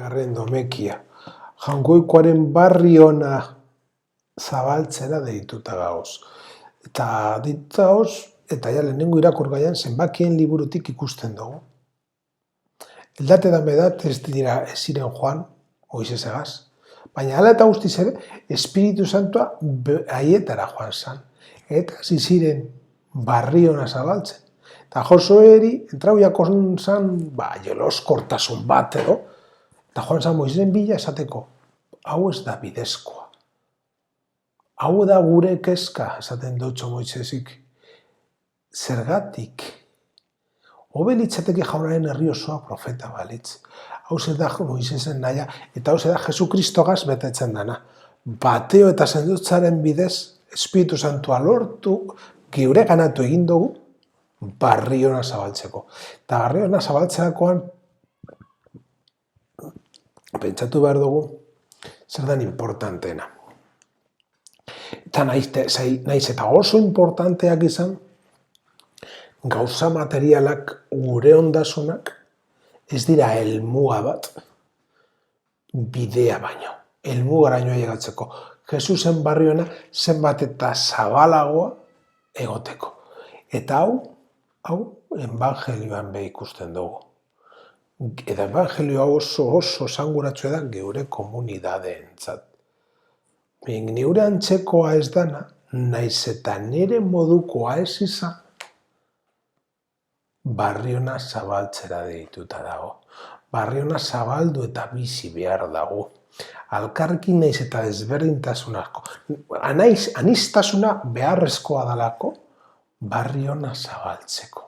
bigarren domekia. Jaungoikoaren barri ona zabaltzera deituta gauz. Eta deituta gauz, eta ja lehenengo irakurgaian zenbakien liburutik ikusten dugu. Eldate da medat ez dira ez ziren joan, Moisesegaz, baina hala eta guztiz ere, Espiritu Santua haietara joan zan. Eta ziren barri ona zabaltzen. Eta Josueri entrauiako zan, jeloskortasun bat edo, eta joan zan Moisesen bila esateko, hau ez da bidezkoa. Hau da gure kezka, esaten dutxo Moisesik. Zergatik? Hobe litzateke jaunaren herri osoa profeta balitz. Hau da Moisesen naia, eta hau da Jesukristogaz betetzen dana. Bateo eta zendutzaren bidez, Espiritu Santua lortu, geure ganatu egin dugu, barri ona zabaltzeko. Eta barri ona zabaltzerakoan, pentsatu behar dugu, zer den importanteena. Eta naiz eta oso importanteak izan, gauza materialak gure ondasunak ez dira helmuga bat, bidea baino, helmugaraino llegatzeko. Jesusen barri ona zenbat eta zabalagoa egoteko. Eta hau evangelioan be ikusten dugu. Eta evangelioa oso esanguratsu da geure komunidadeentzat. Neure antzekoa ez dana, naiz eta nire modukoa ez izan, barri ona zabaltzera deituta dago. Barri ona zabaldu eta bizi behar dago. Alkarrekin naiz eta ezberdintasunako. Aniztasuna beharrezkoa dalako, barri ona zabaltzeko.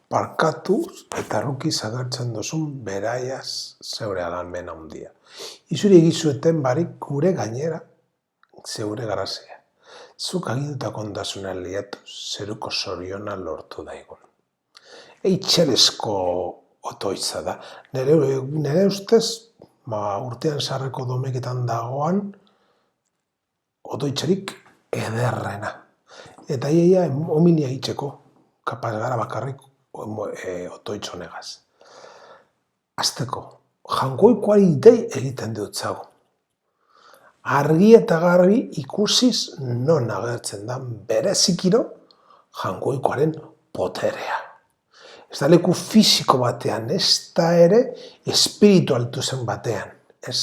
Parkatuz eta rukiz agertzen duzun beraiaz zeure alalmen handia. Izuri egizueten barik gure gainera zeure garazea. Zuk agindutako ondasunan liatu, zeruko zoriona lortu daigun. Eitxeresko otoitza da. Nere ustez, urtean sarreko domeketan dagoan, otoitzarik ederrena. Eta iaia homilia itxeko, kapaz gara bakarrik otoitz honegaz. Azteko, jaungoikoari dei egiten dutzago. Argi eta garbi ikusiz non agertzen da berezikiro jaungoikoaren poterea. Ez da leku fisiko batean, ez da ere espiritualtu zen batean. Ez,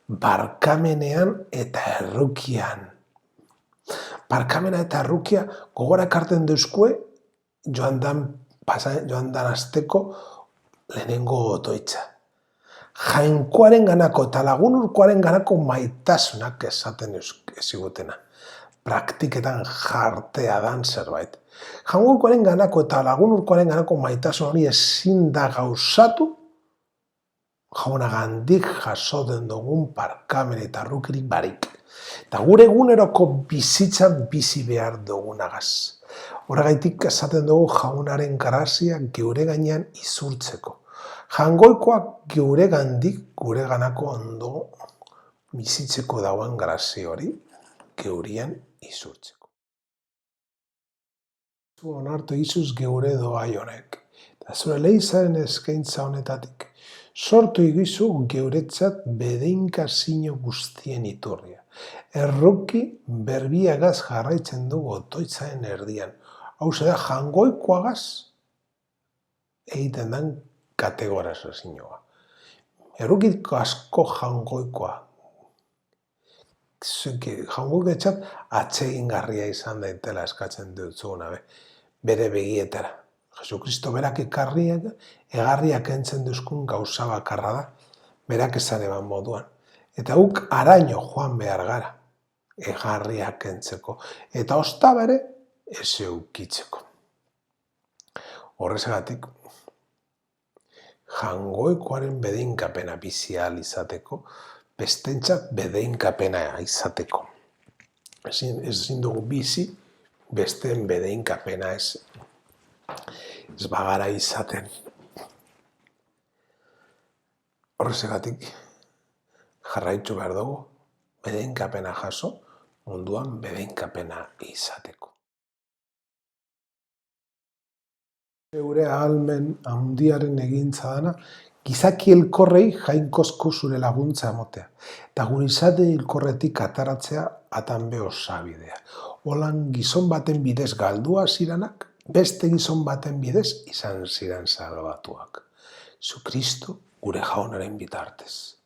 barkamenean eta errukian. Barkamena eta errukia gogora ekarten duzkue joan dan asteko lehenengo otoitza. Jainkoaren ganako eta lagunurkoaren ganako maitasunak esaten ezigutena. Praktiketan jartea dan zerbait. Jainkoaren ganako eta lagunurkoaren ganako maitasun hori ezin da gauzatu, jaunagandik jasoten dugun barkamen eta errukirik barik. Eta gure eguneroko bizitzan bizi behar dugunagaz. Horregaitik esaten dugu jaunaren grazia geure gainean izurtzeko. Jaungoikoak geure gandik gure ganako ondo bizitzeko dauen grazia hori geurian izurtzeko. Zu onartu izuz geure doai honek. Eta zure leizaren eskaintza honetatik sortu egizu geuretzat bedeinkazio guztien iturria. Erruki berbiagaz jarraitzen dugu otoitzaren erdian. Hau da jaungoikoagaz egiten den kategorizazioa. Errukiko asko jaungoikoa. Jaungoikoetzat atsegingarria izan daitela eskatzen dutzuguna bere begietara. Jesukristo berak egarriak entzen duzkun gauza bakarra da, berak esan eban moduan. Eta guk araño joan behar gara, egarriak entzeko. Eta osta bere, ez eukitzeko. Horrezagatik, jaungoikoaren bedeinkapena bizi ahal izateko, bestentzat bedeinkapena izateko. Ezin dugu bizi, besteen bedeinkapena ez bagara izaten. Horrezagatik, jarraitu behar dugu, bedeinkapena jaso, munduan bedeinkapena izateko. Geure ahalmen handiaren egintza dana, gizaki hilkorrei jainkozko zure laguntza emotea, eta gure izate hilkorretik ataratzea atanbe osabidea. Holan gizon baten bidez galdua ziranak, beste gizon baten bidez izan ziren salbatuak. Zu Kristo gure jaunaren bitartez.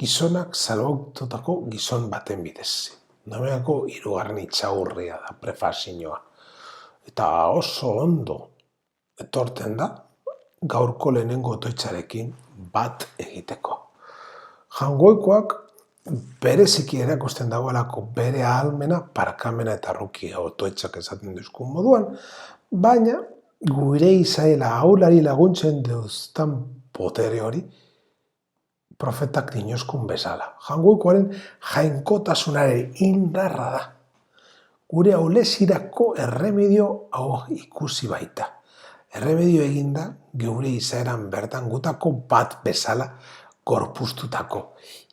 Gizonak salbatutako gizon baten bidez. Nomeako hirugarren itxaurria da, prefazioa. Eta oso ondo etorten da, gaurko lehenengo otoitzarekin bat egiteko. Jaungoikoak bereziki erakusten dagoelako bere ahalmena, parkamena eta rukia otoitzak esaten duzkun moduan, baina gure izaela aulari laguntzen duztan potere hori, profetak dinoskun bezala. Jaungoikoaren jainkotasunaren indarra da. Gure aulesirako erremedio hau ikusi baita. Erremedio eginda, geure izaeran bertan gutako bat bezala gorpuztutako.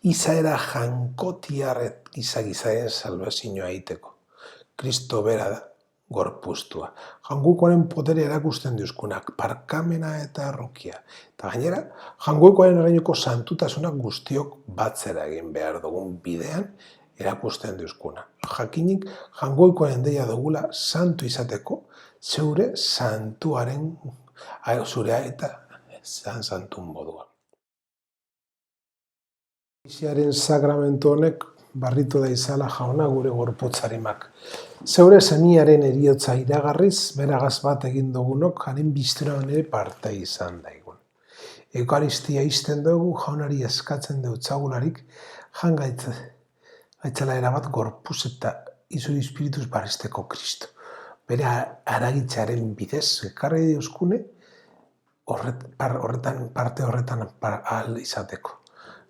Izaera jankotiarret gizagizaen salbazioa egiteko. Kristo bera da gorpuztua. Jangoikoaren potere erakusten duzkunak, parkamena eta errukia. Eta gainera, jangoikoaren erreinuko santutasunak guztiok batzera egin behar dugun bidean erakusten duzkuna. Jakinik, jangoikoaren deia dugula santu izateko, zeure santuaren, zurea eta santun modua. Iziaren sakramentu honek barritu da izala jauna gure gorputzarimak. Zeure seniaren eriotza iragarriz, beragaz bat egin dugunok, haren bizturan ere parte izan daigun. Eukaristia izten dugu jaunari eskatzen deutzagularik, gaitzala erabat gorpuz eta izuri espirituz barresteko Kristo. Bere aragitzaren bidez, ekarri dioskune, parte horretan ahal izateko.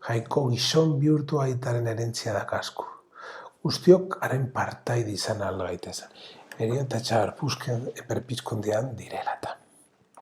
Jaiko gizon bihurtu aitaren erentzia da kasku. Guztiok haren partaide izan ahal gaitezen. Erion eta txabar puzken eperpizkundean direlata.